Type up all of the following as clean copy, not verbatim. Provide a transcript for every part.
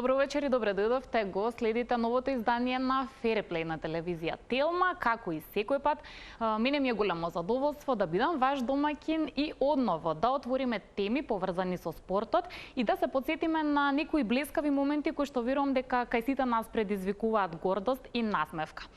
Добро вечер и добре дојдовте го следите новото издание на Ферплей на телевизија Телма. Како и секој пат, мене ми е големо задоволство да бидам ваш домаќин и одново да отвориме теми поврзани со спортот и да се потсетиме на некои блескави моменти кои што верувам дека кај сите нас предизвикуваат гордост и насмевка.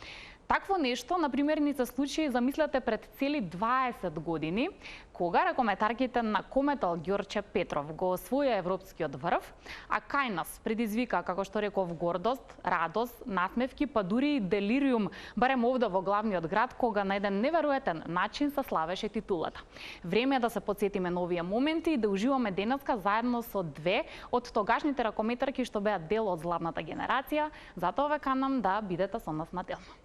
Такво нешто, например, ни се случи, замислете, пред цели 20 години, кога ракометарките на Кометал Ѓорче Петров го освоја европскиот врв, а кај нас предизвика, како што реков, гордост, радост, насмевки, па дури и делириум, барем овде во главниот град, кога на еден неверојатен начин се славеше титулата. Време е да се потсетиме на овие моменти и да уживаме денеска заедно со две од тогашните ракометарки што беа дел од златната генерација, затоа ве канам да бидете со нас на Телма.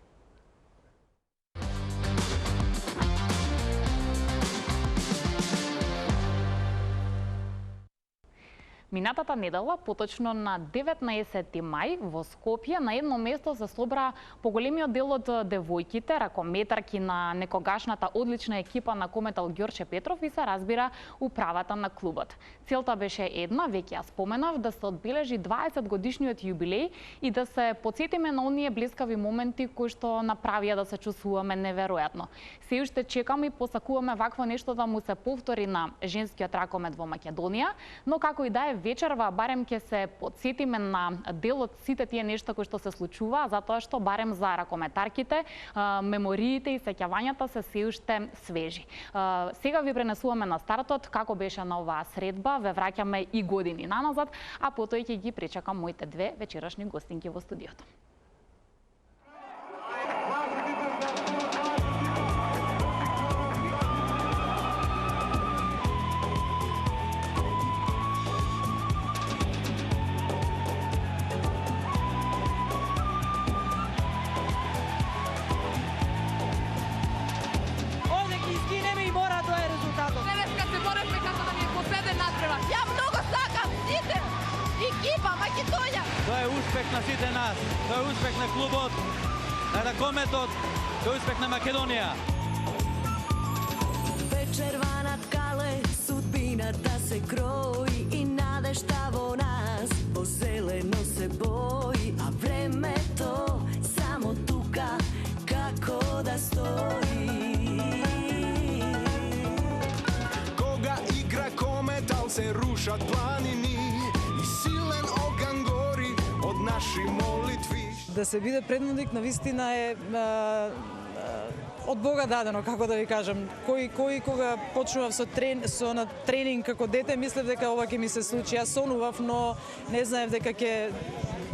Минатата недела, поточно на 19 мај, во Скопје, на едно место се собра поголемиот дел од девојките, ракометарки на некогашната одлична екипа на Кометал Ѓорче Петров и се разбира управата на клубот. Целта беше една, веќе ја споменав, да се одбележи 20 годишниот јубилеј и да се потсетиме на оние блескави моменти кои што направија да се чувствуваме неверојатно. Се уште чекаме и посакуваме вакво нешто да му се повтори на женскиот ракомет во Македонија, но како и да е, вечерва барем ќе се потсетиме на дел од сите тие нешта кои што се случува, затоа што барем за ракометарките, мемориите и сеќавањата се уште свежи. Сега ви пренесуваме на стартот како беше на оваа средба, ве враќаме и години наназад, а потоа ќе ги пречекам моите две вечерашни гостинки во студиото. Тоа е успех на сите нас, тоа е успех на клубот, на ракометот, тоа е успех на Македонија. Вечерва над кале, судбината се крои и надежта во нас по зелено се бои, а времето само тука како да стои. Кога игра Кометал се рушат планини и силен оган гори од наши молитви. Да се биде предводник на вистина е од Бога дадено, како да ви кажам. Кој кога почнував со на тренинг како дете, мислев дека ова ќе ми се случи. Јас сонував, но не знаев дека ќе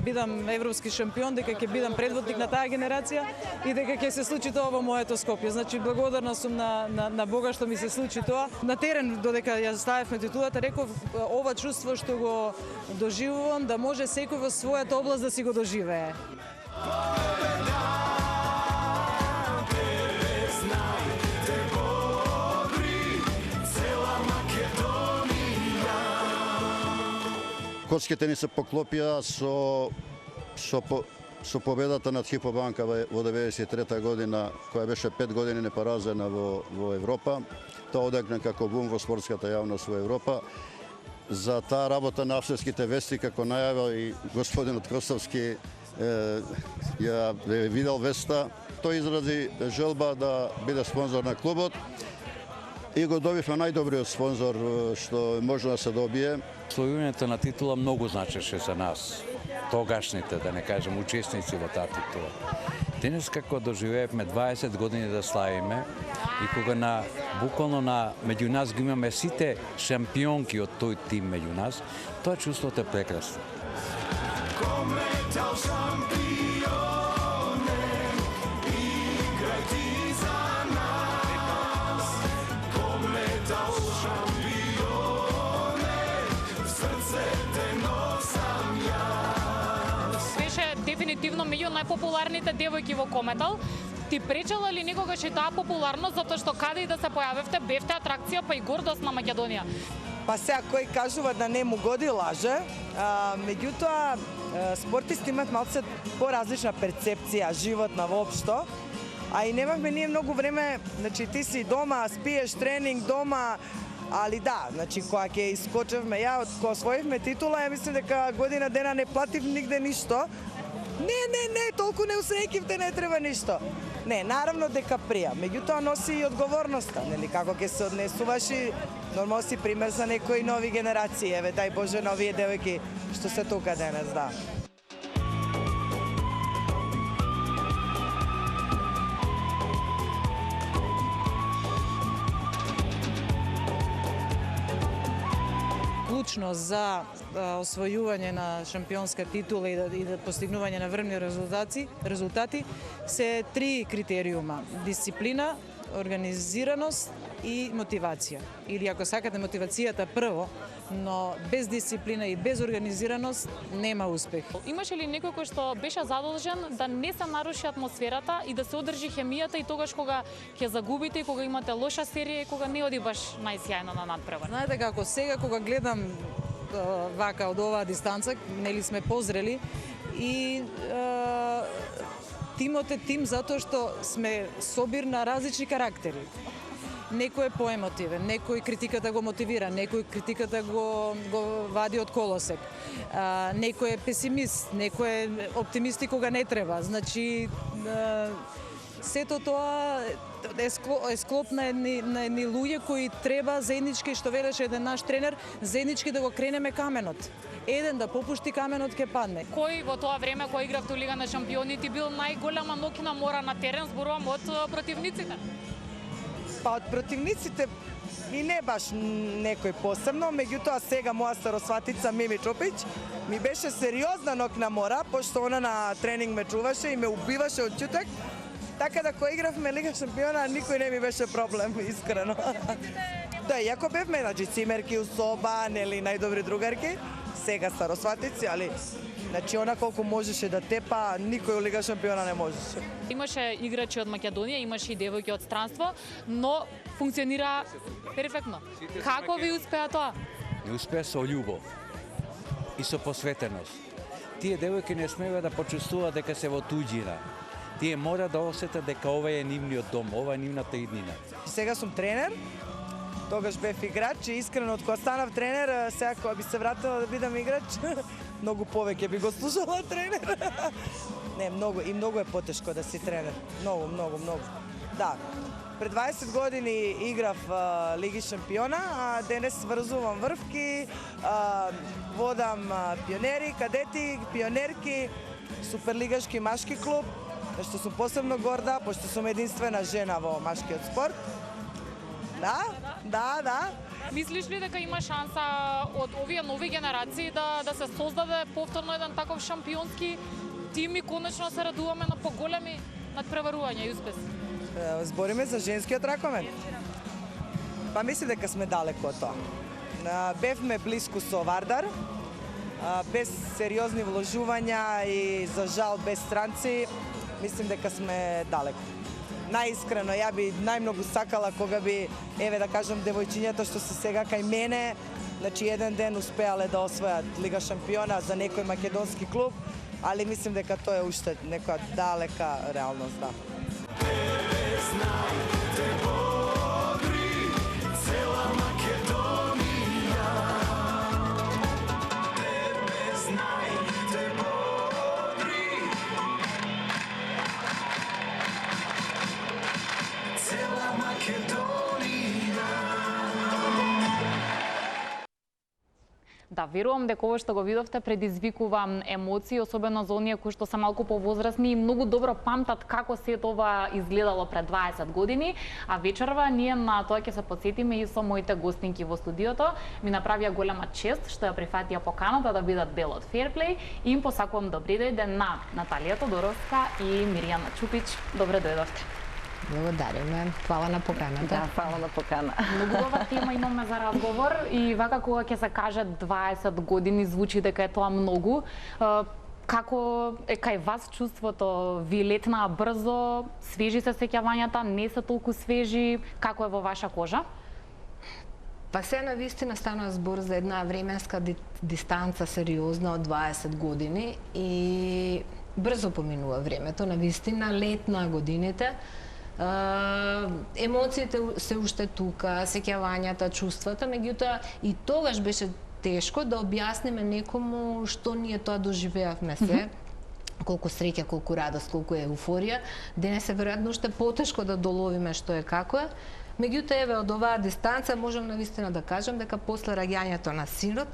бидам европски шампион, дека ќе бидам предводник на таа генерација и дека ќе се случи тоа во моето Скопје. Значи, благодарна сум на Бога што ми се случи тоа. На терен, додека ја ставевме титулата, реков ова чувство што го доживувам, да може секој во својата област да си го доживее. Коцките ни се поклопија со победата над Хипо Банка во 1993 година, која беше 5 години непоразена во Европа. Тоа одекна како бум во спортската јавност во Европа. За таа работа на австриските вести, како најавил и господинот Костовски, ја видел веста, тој изрази желба да биде спонзор на клубот и го добивме најдобриот спонзор што може да се добие. Освојувањето на титула многу значеше за нас, тогашните, да не кажем, учесници во таа титула. Денес како доживеевме 20 години да славиме и кога буквално меѓу нас ги имаме сите шампионки од тој тим меѓу нас, тоа чувството е прекрасно. Кометал шампионе, играј ти за нас. Кометал шампионе, в срце те носам јас. Беше дефинитивно меѓу најпопуларните девојки во Кометал. Ти пречела ли некогаш и таа популарност, затоа што каде и да се појавевте, бевте атракција, па и гордост на Македонија? Па сега кој кажува да не му годи лаже, меѓутоа спортисти имат малце поразлична перцепција животна воопшто, а и немавме ние многу време, значи ти си дома, спиеш тренинг дома, Ali da, znači која ќе искочевме ја, кога освоивме титула, ја мислам дека година дена не платив нигде ништо. Не, толку не усреќивте, не треба ништо. Не, наравно дека прија, меѓутоа носи и одговорноста, нели, како ќе се однесуваш и нормално си пример за некои нови генерации, еве, дај Боже на овие девојки што се тука денес, да. Клучно за освојување на шампионска титула и постигнување на врвни резултати се 3 критериума: дисциплина, организираност и мотивација. Или ако сакате мотивацијата прво, но без дисциплина и без организираност нема успех. Имаше ли некој кој што беше задолжен да не се наруши атмосферата и да се одржи хемијата и тогаш кога ќе загубите и кога имате лоша серија и кога не оди баш најсјајно на надпревар? Знаете како сега кога гледам вака од оваа дистанца, нели сме позрели и тимот е тим затоа што сме собир на различни карактери. Некој е поемотивен, некој критиката го мотивира, некој критиката го вади од колосек. Некој е песимист, некој е оптимист и кога не треба. Значи, сето тоа е склоп на едни луѓе кои треба заеднички, што велеше еден наш тренер, заеднички да го кренеме каменот. Еден да попушти каменот ќе падне. Кој во тоа време кој игравте Лига на шампионите бил најголема нокина мора на терен, зборувам од противниците? Па од противниците и не баш некој посебно, меѓутоа сега моја старосватица Мими Чопич ми беше сериозна нокна мора, пошто она на тренинг ме чуваше и ме убиваше од ќутек. Така да кога игравме Лига шампиона, никој не ми беше проблем, искрено. Да, иако бевме, значи, цимерки у соба, нели, најдобри другарки, сега старосватици, али значи она колку можеше да тепа, никој у Лига шампиона не можеше. Имаше играчи од Македонија, имаше и девојки од странство, но функционира перфектно. Како ви успеа тоа? Не успеа со љубов и со посветеност. Тие девојки не смееа да почувствуваат дека се во туѓина. Тие мора да осетат дека ова е нивниот дом, ова е нивната иднина. Сега сум тренер, тогаш бев играч и искрено од кога станав тренер, сега кога би се вратила да бидам играч, многу повеќе би го слушала тренер. Не, многу е потешко да си тренер. Многу. Да. Пред 20 години играв Лиги шампиона, а денес врзувам врвки, водам пионери, кадети, пионерки, суперлигашки машки клуб, што сум посебно горда, пошто сум единствена жена во машкиот спорт. Да. Мислиш ли дека има шанса од овие нови генерации да се создаде повторно еден таков шампионски тим и конечно се радуваме на поголеми надпреварувања и успеси? Збориме за женскиот ракомет. Па мислам дека сме далеко од тоа. Бевме блиску со Вардар, без сериозни вложувања и за жал без странци, мислам дека сме далеко. Најискрено, ја би најмногу сакала кога би, еве да кажам, девојчињата што се сега кај мене, значи еден ден успеале да освојат Лига шампиона за некој македонски клуб, али мислам дека тоа е уште некоја далека реалност, да. Да, верувам дека ова што го видовте предизвикува емоции, особено за оние кои што се малку повозрасни и многу добро памтат како се тоа изгледало пред 20 години, а вечерва ние на тоа ќе се потсетиме и со моите гостинки во студиото. Ми направија голема чест што ја прифатија поканата да бидат дел од Fairplay и им посакувам добри ден на Наталија Тодоровска и Миријана Чупич. Добре дојдовте. Благодариме. Фала на поканата. Да, фала на покана. Многу добра тема имаме за разговор и вака кога ќе се каже 20 години звучи дека е тоа многу. Како е кај вас чувството? Ви летнаа брзо, свежи се сеќавањата, не се толку свежи, како е во ваша кожа? Па се на вистина станува збор за една временска дистанца сериозна од 20 години и брзо поминува времето, на вистина лет на годините. емоциите се уште тука, сеќавањата, чувствата, меѓутоа и тогаш беше тешко да објасниме некому што ние тоа доживеавме се. Колку среќа, колку радост, колку еуфорија. Денес е веројатно уште потешко да доловиме што е како е. Меѓутоа, еве, од оваа дистанца можам навистина да кажам дека после раѓањето на синот,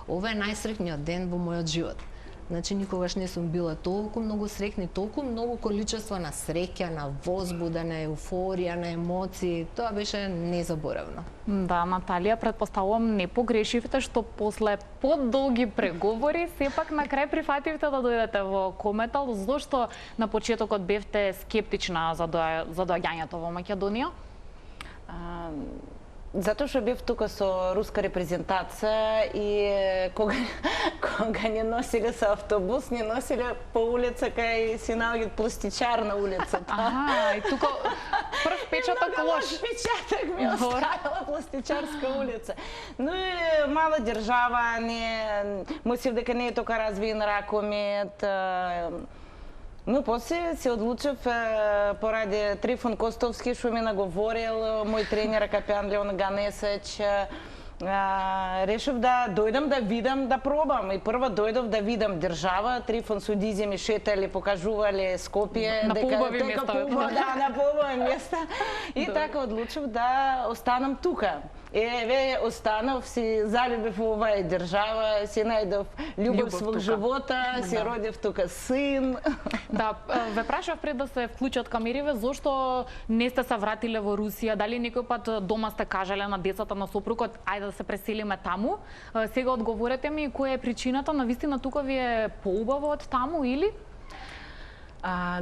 ова е најсреќниот ден во мојот живот. Значи, никогаш не сум била толку многу среќна, толку многу количество на среќа, на возбуда, на еуфорија, на емоции. Тоа беше незаборавно. Да, Наталија, предпоставувам не погрешивте што после подолги преговори сепак на крај прифативте да дојдете во Кометал, зошто на почетокот бевте скептична за доаѓањето во Македонија? Затоа што бев тука со руска репрезентација и кога не носиле со автобус, не носиле по улица кај Синалгит пластичар на улицата. Аха, и тука прв печаток лош. Печаток ми оставила пластичарска улица. Но и мала држава, мислев дека не е тока развиен ракомет. Но после се одлучив поради Трифон Костовски, што ми наговорил, мој тренер капитан Леон Ганесеч, решив да дојдам да видам, да пробам. И прво дојдов да видам држава, Трифон судизи ми шетали, покажували Скопје, на поубави места. Да, на поубави места. И така одлучив да останам тука. Еве, останав, си залюбив во оваа држава, си најдов љубов во живота, си родив тука син. Да, ве прашав пред да се вклучат камериве, зошто не сте се вратиле во Русија? Дали некој пат дома сте кажале на децата, на сопругот, ајде да се преселиме таму? Сега одговорете ми, која е причината? Навистина тука ви е поубаво од таму или?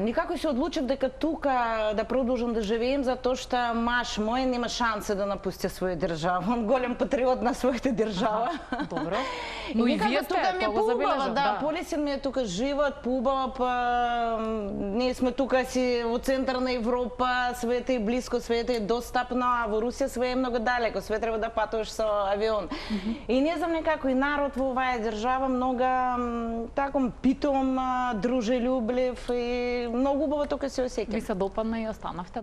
Никако се одлучив дека тука да продолжам да живеем, затоа што маж мој нема шанса да напусти своја држава. Он голем патриот на својата држава. Добро. Но и вие сте, тоа го забележав. Да, полесен ми е тука живот, поубава, па ние сме тука си во центар на Европа, свете е близко, свете е достапно, а во Русија све е многу далеко, све треба да патуваш со авион. И не знам некако и народ во оваа држава многу таком питом, дружелюблив и многу убаво тука се осеќам. Ви се допадна и останавте.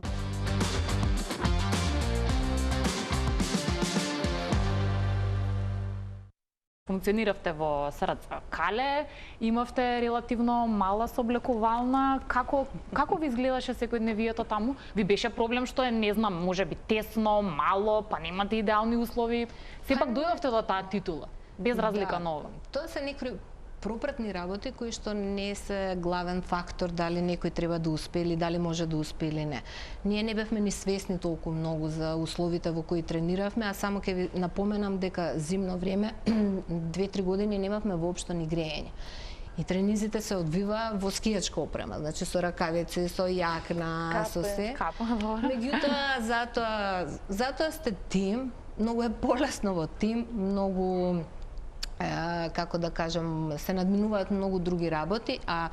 Функциониравте во СРЦ Кале, имавте релативно мала соблекувална. Како ви изгледаше секојдневието таму? Ви беше проблем што е, не знам, можеби тесно, мало, па немате идеални услови. Сепак дојдовте до таа титула, без разлика на ова. Тоа се некои пропратни работи кои што не се главен фактор дали некој треба да успее или дали може да успее или не. Ние не бевме ни свесни толку многу за условите во кои трениравме, а само ќе ви напоменам дека зимно време 2-3 години немавме воопшто ни грејење. И тренизите се одвива во скијачка опрема, значи со ракавици, со јакна, со се. Меѓутоа, затоа сте тим, многу е полесно во тим, многу како да кажам, се надминуваат многу други работи, а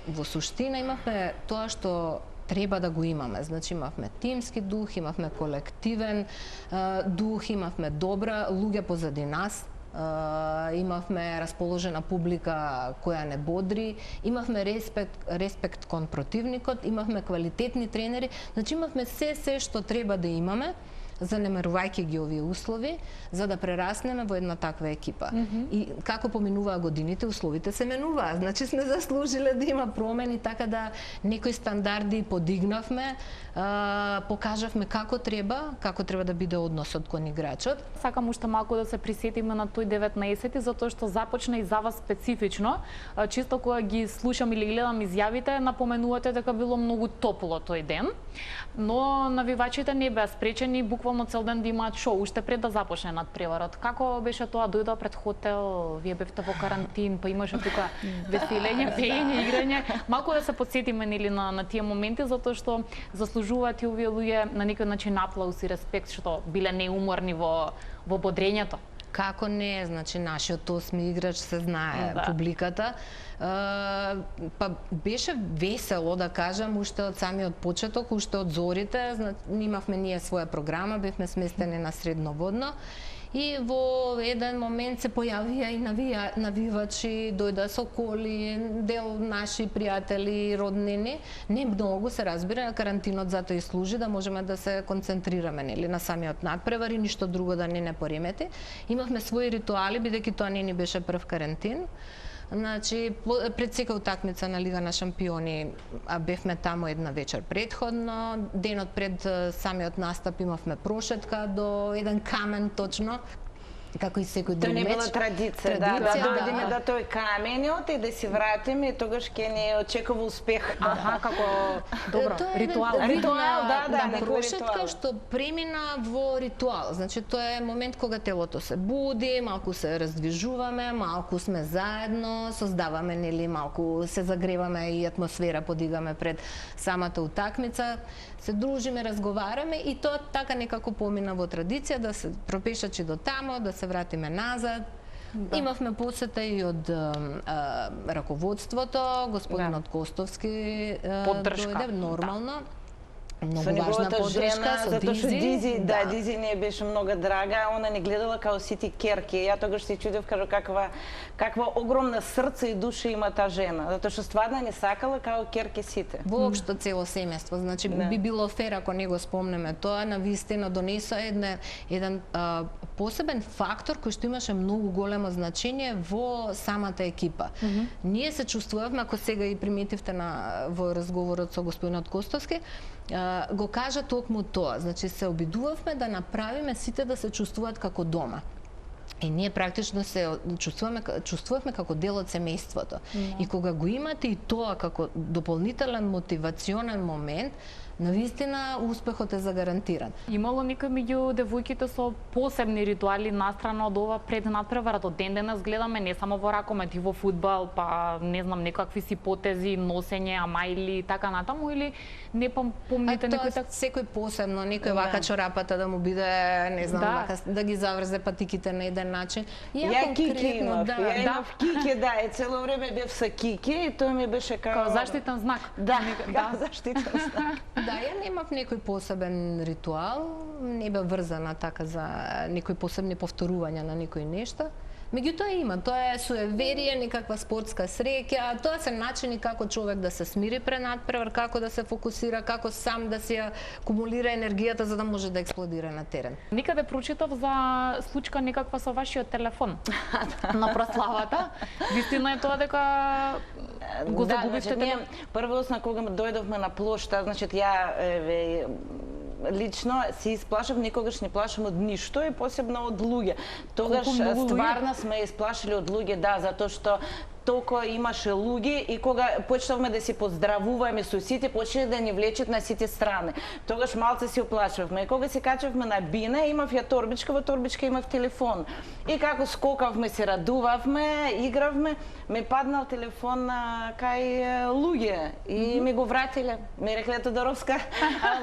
во суштина имавме тоа што треба да го имаме. Значи имавме тимски дух, имавме колективен дух, имавме добра луѓе позади нас, имавме расположена публика која не бодри, имавме респект кон противникот, имавме квалитетни тренери, значи имавме се што треба да имаме, занемарувајќи ги овие услови, за да прераснеме во една таква екипа. И како поминуваа годините, условите се менуваат. Значи сме заслужиле да има промени, така да некои стандарди подигнавме, покажавме како треба да биде односот кон играчот. Сакам уште малку да се присетиме на тој 19-ти, затоа што започна и за вас специфично. Често кога ги слушам или гледам изјавите, напоменувате дека било многу топло тој ден, но навивачите не беа спречени буквално цел ден да имаат шоу уште пред да започне надпреварот. Како беше тоа? Дојдоа пред хотел, вие бевте во карантин, па имаше тука веселење, пеење, играње. Малку да се потсетиме нели на тие моменти, затоа што заслужуваат и овие луѓе на некој начин аплауз и респект што биле неуморни во бодрењето. Како не, значи нашиот осми играч се знае, публиката. Па беше весело да кажам уште од самиот почеток, уште од зорите, имавме ние своја програма, бевме сместени на средноводно И во еден момент се појавија и навивачи, дојда со коли, дел наши пријатели, роднини. Не многу, се разбира, карантинот затоа и служи да можеме да се концентрираме нели на самиот надпревар и ништо друго да не поремети. Имавме своји ритуали, бидејќи тоа не ни беше прв карантин. Значи, пред сека утакмица на Лига на шампиони бевме таму една вечер предходно. Денот пред самиот настап имавме прошетка до еден камен точно, како и секој друг меч. Тоа не била традиција, да дојдеме до тој каменот и да си вратиме и тогаш ќе ни очекува успех. Аха, како добро, ритуал. Ритуал, да, некој прошетка ритуал. што премина во ритуал. Значи тоа е момент кога телото се буди, малку се раздвижуваме, малку сме заедно, создаваме нели малку се загреваме и атмосфера подигаме пред самата утакмица. Се дружиме, разговараме и тоа така некако помина во традиција да се пропешачи до тамо, да се вратиме назад. Да. Имавме посета и од раководството, господинот Костовски дојде нормално. Многу важна поддршка со Дизи. Да, Дизи не беше многу драга, она не гледала као сите керки. Ја тогаш се чудев кажу каква огромна срце и душа има таа жена, затоа што стварно не сакала као керки сите. Воопшто цело семејство, значи би било фер ако не го спомнеме тоа, навистина донесо еден посебен фактор кој што имаше многу големо значење во самата екипа. Ние се чувствувавме, ако сега и приметивте во разговорот со господинот Костовски, го кажа токму тоа. Значи се обидувавме да направиме сите да се чувствуваат како дома. И ние практично се чувствувавме како дел од семејството. И кога го имате и тоа како дополнителен мотивационен момент, навистина успехот е загарантиран. Имало некој меѓу девојките со посебни ритуали настрана од ова пред надпреварот? Од ден денес гледаме не само во ракомет и во фудбал, па не знам некакви си потези, носење, амајли и така натаму, или не помните некој така? Секој посебно, некој вака чорапата да му биде, не знам, вака да ги заврзе патиките на еден начин. Ја кики имав, ја имав кики, да, и цело време бев со кики и тоа ми беше као заштитен знак. Да, заштитен знак. Да, ја немав некој посебен ритуал, не бе врзана така за некои посебни повторувања на некои нешта. Меѓутоа има, тоа е суеверие, некаква спортска среќа, тоа се начини како човек да се смири пред надпревар, како да се фокусира, како сам да си ја кумулира енергијата за да може да експлодира на терен. Никаде прочитав за случка некаква со вашиот телефон на прославата. Вистина е тоа дека го загубивте? Прво кога дојдовме на плошта, значи ја лично се исплашав, никогаш не плашам од ништо и посебно од луѓе. Тогаш стварно сме исплашили од луѓе, да, затоа што толку имаше луѓе и кога почнавме да се поздравуваме со сите, почнале да ни влечат на сите страни. Тогаш малце се оплашавме. И кога се качавме на бина, имав ја торбичка, во торбичка имав телефон. И како скокавме, се радувавме, игравме, ми паднал телефон кај луѓе и ми го вратиле. Ми рекле Тодоровска,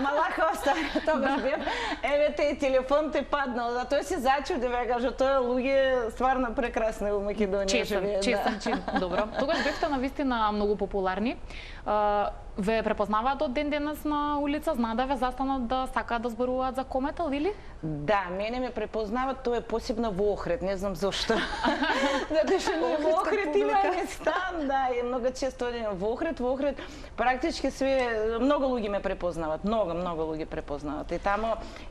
малаха остави, тогаш бев, еве те телефон те паднал. Затоа се зачуди, кажа, тоа луѓе стварно прекрасни во Македонија живеат. Честен. Добро. Тогаш бевте навистина многу популарни. Ве препознаваат од ден денес на улица? Знаат да ве застанат да сакаат да зборуваат за Кометал или? Да, мене ме препознаваат, тоа е посебно во Охрид, не знам зошто. Затоа што ние во Охрид имаме стан, да, и многу често одиме во Охрид. Во Охрид практички многу луѓе ме препознаваат, многу луѓе препознаваат.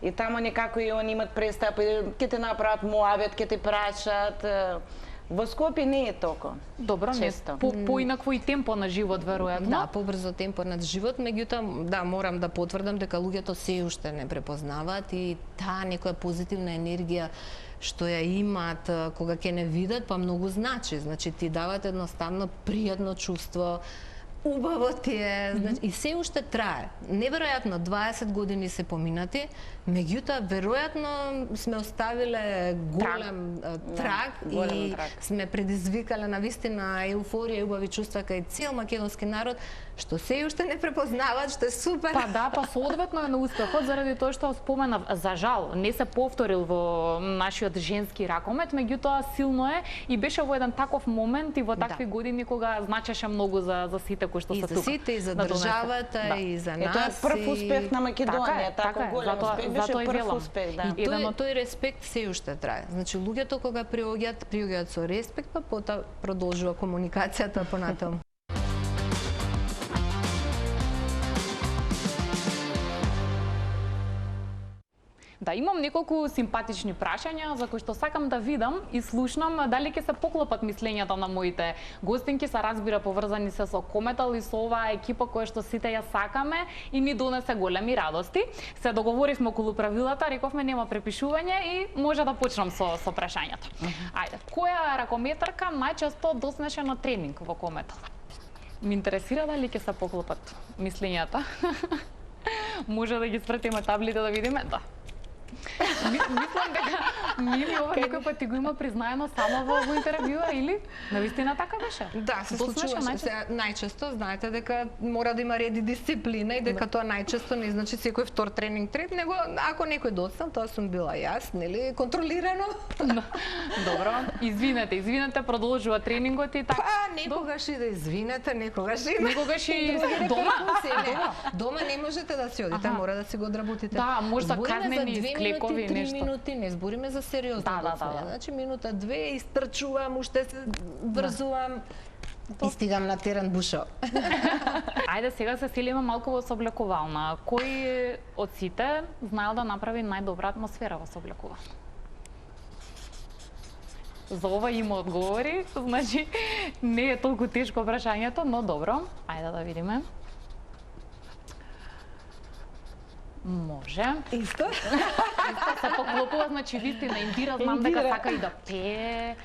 И тамо некако и они имат представа, ќе те направат муавет, ќе те прашаат. Во Скопје не е толку. Добро, често. Поинакво и темпо на живот, веројатно. Да, побрзо темпо на живот, меѓутоа, да, морам да потврдам дека луѓето се уште не препознаваат и таа некоја позитивна енергија што ја имаат кога ќе не видат, па многу значи. Значи, ти дават едноставно пријатно чувство, убаво ти е, значи, и се уште трае. Неверојатно, 20 години се поминати, меѓутоа, веројатно сме оставиле голем траг и сме предизвикале навистина еуфорија и убави чувства кај цел македонски народ, што се уште не препознаваат, што е супер. Па да, па соодветно е на успехот, заради тоа што споменав, за жал, не се повторил во нашиот женски ракомет, меѓутоа силно е и беше во еден таков момент и во такви години кога значеше многу за сите кои што и се за тука. сите, и за да донесе. државата, и за нас. Ето е прв успех на Македонија, така голем успех, беше прв успех, да. И тој респект се уште трае. Значи луѓето кога приоѓаат со респект, па потоа продолжува комуникацијата понатаму. Да, имам неколку симпатични прашања за кои што сакам да видам и слушнам дали ќе се поклопат мислењата на моите гостинки, се разбира поврзани се со Кометал и со оваа екипа која што сите ја сакаме и ни донесе големи радости. Се договоривме околу правилата, рековме нема препишување и може да почнам со прашањата. Ајде, која ракометарка најчесто доснеше на тренинг во Кометал? Ме интересира дали ќе се поклопат мислењата. Може да ги спратиме таблите да видиме, да. Мислам дека Мили ова некој пат ти го има признаено само во интервјуа или навистина така беше? Да, се случува најчесто, знаете дека мора да има ред и дисциплина и дека тоа најчесто не значи секој втор тренинг него ако некој доцнал, тоа сум била јас, нели, контролирано. Добро, извинете, продолжува тренингот и така. Па, некогаш и да извинете, некогаш и дома. Дома не можете да си одите, мора да си го одработите. Да, може да казнени склекови нешто. 3 минути, не збориме за сериозно. Да. Значи минута 2 истрчувам, уште се врзувам и стигам на терен бушо. Ајде сега се селиме малку во сооблекувална. Кој од сите знаел да направи најдобра атмосфера во сооблекувална? За ова има одговори, значи не е толку тешко прашањето, но добро. Ајде да видиме. Може. Исто се поклопува, значи вистина, Индира знам дека сака и да пее.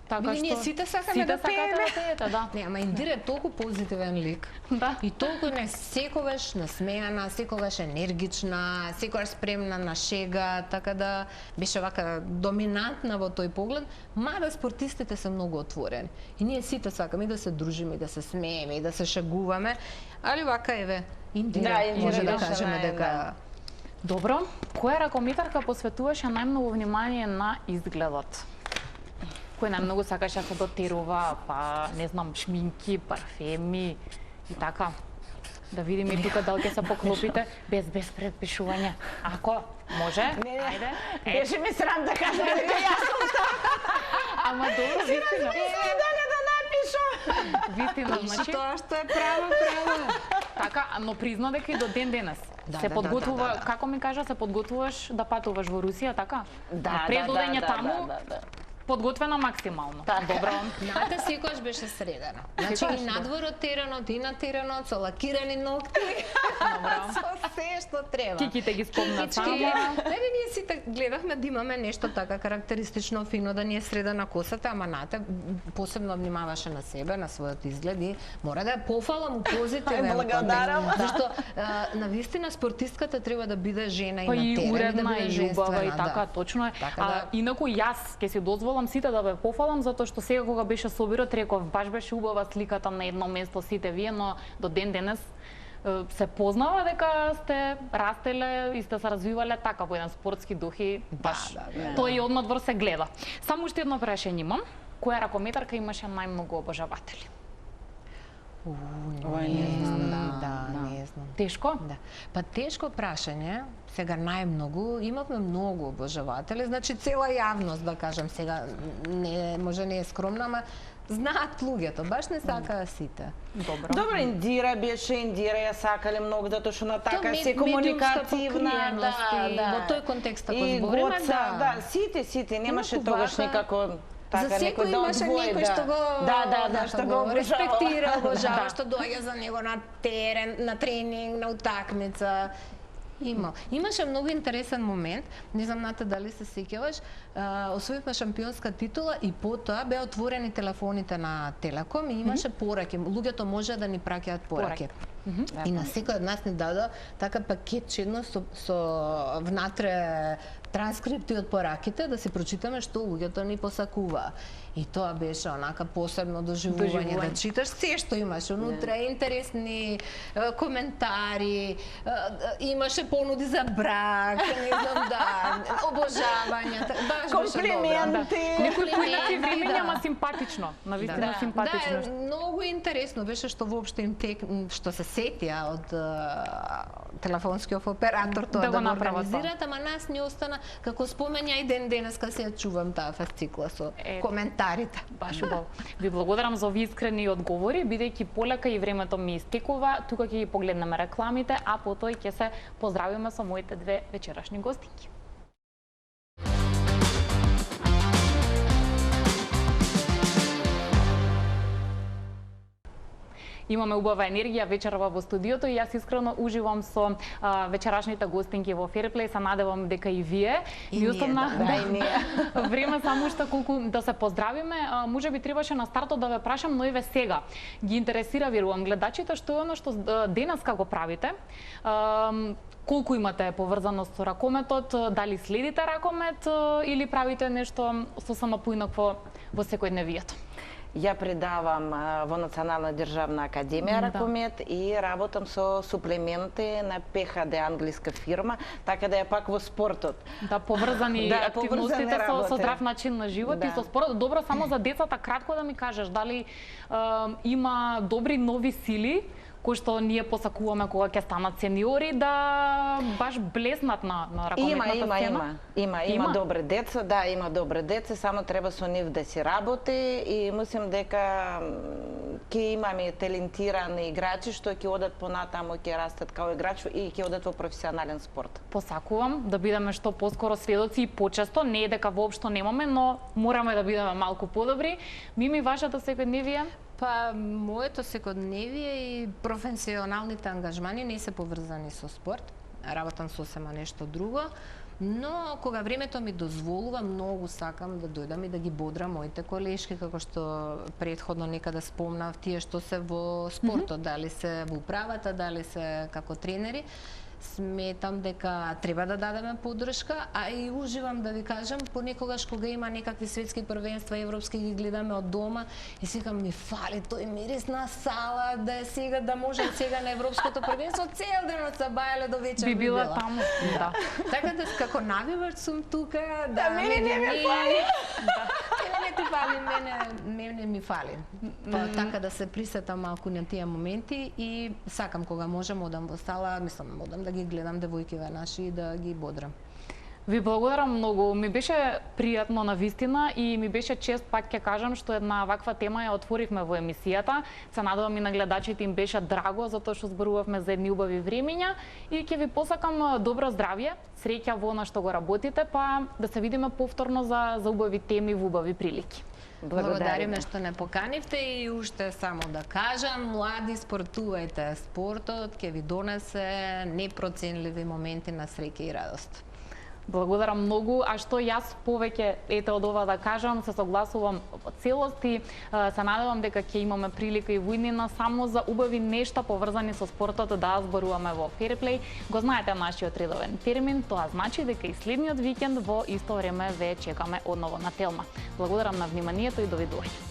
Така што ние сите сакаме да пееме. Да. Не, ама Индира е толку позитивен лик. Да. И толку не секогаш насмеана, секогаш енергична, секогаш спремна на шега, така да беше вака доминантна во тој поглед, мада спортистите се многу отворени. И ние сите сакаме да се дружиме, да се смееме и да се шегуваме, али вака еве Индира, може да кажеме дека... Добро, која ракометарка посветуваше најмногу внимание на изгледот? Кој најмногу сакаше да се дотерува, па не знам, шминки, парфеми и така? Да видиме и тука дали ќе се поклопите без предпишување. Ако може, ајде. Беше ми срам да кажам дека јас сум Ама добро, вистина. Дали да напишам? Вистина, значи тоа што е право. Така, но призна дека и до ден денес се подготвува, како ми кажа, се подготвуваш да патуваш во Русија, така? Да, пред одење таму подготвена максимално. Добро. Ната секогаш беше средена. Значи и надвор од теренот, и на теренот, со лакирани ногти. Добро. Со се што треба. Киките ги спомнат само. Ние сите гледахме да имаме нешто така карактеристично, фино, да ни е средена косата, ама Ната посебно внимаваше на себе, на својот изглед и мора да ја пофалам у позитивен. Благодарам. Зашто навистина спортистката треба да биде жена и па на терен, и уредна, да биде и убава, и женствена, така, точно е. Така Инаку јас ќе си дозволам сите да ве пофалам, затоа што сега кога беше собирот, реков, баш беше убава сликата на едно место сите вие, но до ден денес се познава дека сте растеле и сте се развивале така во еден спортски дух и баш тоа и однадвор се гледа. Само уште едно прашање имам. Која ракометарка имаше најмногу обожаватели? Не знам. Тешко? Да. Па тешко прашање. Сега најмногу, имавме многу обожаватели, значи цела јавност, да кажам, сега не е скромна, ама знаат луѓето, баш не сакаа сите. Добро, Индира ја сакале многу, затоа што на така се комуникативна, во тој контекст ако збориме, да, сите немаше тогаш никако за секој имаше некој што го што го респектира, обожава, што доаѓа за него на терен, на тренинг, на утакмица. Имаше многу интересен момент, не знам Ната дали се сеќаваш, освоивме шампионска титула и потоа беа отворени телефоните на Телеком и имаше пораки, луѓето може да ни праќаат пораки. И на секој од нас ни даде така пакетче едно со внатре транскрипти од пораките да си прочитаме што луѓето ни посакува. И тоа беше онака посебно доживување, да читаш се што имаше унутре, интересни коментари, имаше понуди за брак, не знам обожавањата, баш беше Комплименти. Некои такви времења, ама симпатично, навистина симпатично. Да, многу интересно беше што воопшто им што се сетија од телефонскиот оператор тоа да го организираат, ама нас не остана, како спомења и денеска се ја чувам таа фасцикла со коментарите. Баш убаво. Ви благодарам за овие искрени одговори, бидејќи полека и времето ми истекува, тука ќе ги погледнеме рекламите, а потоа ќе се поздравиме со моите две вечерашни гостинки. Имаме убава енергија вечерва во студиото и јас искрено уживам со вечерашните гостинки во Fairplay. Се надевам дека и вие. И остана време само уште колку да се поздравиме. Можеби требаше на стартот да ве прашам, но и ве сега ги интересира, верувам, гледачите што е оно што денеска го правите. Колку имате поврзаност со ракометот, дали следите ракомет или правите нешто сосема поинакво во секојдневието? Ја предавам во Национална државна академија ракомет и работам со суплементи на ПХД, англиска фирма, така да ја пак во спортот. Да, поврзани активностите со здрав начин на живот и со спортот. Добро, само за децата кратко да ми кажеш, дали има добри нови сили кои што ние посакуваме кога ќе станат сениори да баш блеснат на ракометната сцена? Има добри деца, да, има добри деца, само треба со нив да си работи и мислам дека ќе имаме талентирани играчи што ќе одат понатаму, ќе растат као играч и ќе одат во професионален спорт. Посакувам да бидеме што поскоро сведоци и почесто, не е дека воопшто немаме, но мораме да бидеме малку подобри. Мими, вашата секојдневие? Па, моето секојдневие и професионалните ангажмани не се поврзани со спорт. Работам сосема нешто друго, но кога времето ми дозволува, многу сакам да дојдам и да ги бодрам моите колешки, како што претходно некаде спомнав, тие што се во спортот, дали се во управата, дали се како тренери. Сметам дека треба да дадеме поддршка, а и уживам да ви кажам, понекогаш кога има некакви светски првенства, европски ги гледаме од дома и сега ми фали тој мирис на сала, да е сега да можам сега на европското првенство цел ден од сабајле до вечер би била таму. Да. Така да како навивач сум тука, да мене не ми фали. Не ти фали, мене ми фали. Па така да се присетам малку на тие моменти и сакам кога можам одам во сала, мислам одам да ги гледам девојкиве наши и да ги бодрам. Ви благодарам многу. Ми беше пријатно на вистина и ми беше чест, пак ќе кажам, што една ваква тема ја отворивме во емисијата. Се надевам и на гледачите им беше драго затоа што зборувавме за едни убави времења и ќе ви посакам добро здравје, среќа во она што го работите, па да се видиме повторно за убави теми во убави прилики. Благодариме што не поканивте и уште само да кажам, млади, спортувајте. Спортот ќе ви донесе непроценливи моменти на среќа и радост. Благодарам многу, а што јас повеќе од ова да кажам, се согласувам во целост и се надевам дека ќе имаме прилика и во иднина само за убави нешта поврзани со спортот да зборуваме во Fairplay. Го знаете нашиот редовен термин, тоа значи дека и следниот викенд во исто време ве чекаме одново на Телма. Благодарам на вниманието и довидување.